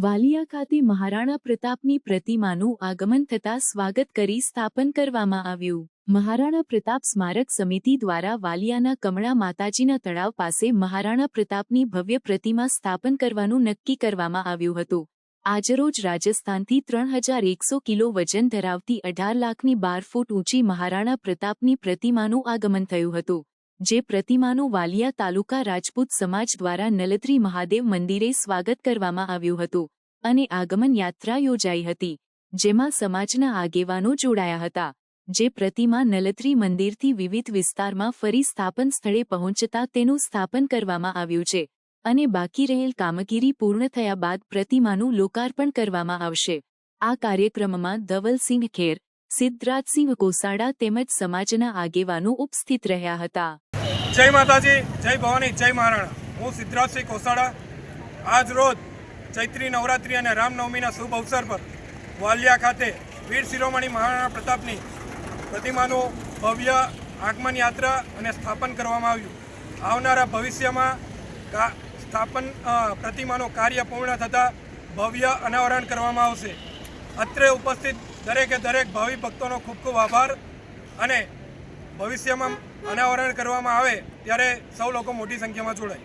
વાલિયા ખાતે મહારાણા પ્રતાપની પ્રતિમાનું આગમન થતાં સ્વાગત કરી સ્થાપન કરવામાં આવ્યું। મહારાણા પ્રતાપ સ્મારક સમિતિ દ્વારા વાલિયાના કમળા માતાજીના તળાવ પાસે મહારાણા પ્રતાપની ભવ્ય પ્રતિમા સ્થાપન કરવાનું નક્કી કરવામાં આવ્યું હતું। આજરોજ રાજસ્થાનથી 3100 કિલો વજન ધરાવતી 18 લાખની 12 ફૂટ ઊંચી મહારાણા પ્રતાપની પ્રતિમાનું આગમન થયું હતું, જે પ્રતિમાનું વાલિયા તાલુકા રાજપૂત સમાજ દ્વારા નલત્રી મહાદેવ મંદિરે સ્વાગત કરવામાં આવ્યું હતું અને આગમન યાત્રા યોજાઈ હતી, જેમાં સમાજના આગેવાનો જોડાયા હતા। જે પ્રતિમા નલત્રી મંદિરથી વિવિધ વિસ્તારમાં ફરી સ્થાપન સ્થળે પહોંચતા તેનું સ્થાપન કરવામાં આવ્યું છે અને બાકી રહેલ કામગીરી પૂર્ણ થયા બાદ પ્રતિમાનું લોકાર્પણ કરવામાં આવશે। આ કાર્યક્રમમાં ધવલસિંહ ખેર, સિદ્ધરાજસિંહ કોસાડા તેમજ સમાજના આગેવાનો ઉપસ્થિત રહ્યા હતા। જય માતાજી, જય ભવાની, જય મહારાણા। હું સિદ્ધરાજસિંહ કોસાડા આજ રોજ ચૈત્રી નવરાત્રિ અને રામનવમીના શુભ અવસર પર વાલિયા ખાતે વીર શિરોમણી મહારાણા પ્રતાપની પ્રતિમાનું ભવ્ય આગમન યાત્રા અને સ્થાપન કરવામાં આવ્યું। આવનારા ભવિષ્યમાં પ્રતિમાનું કાર્ય પૂર્ણ થતાં ભવ્ય અનાવરણ કરવામાં આવશે। અત્રે ઉપસ્થિત દરેકે દરેક ભાવિ ભક્તોનો ખૂબ ખૂબ આભાર અને ભવિષ્યમાં અનાવરણ કરવામાં આવે ત્યારે સૌ લોકો મોટી સંખ્યામાં જોડાય।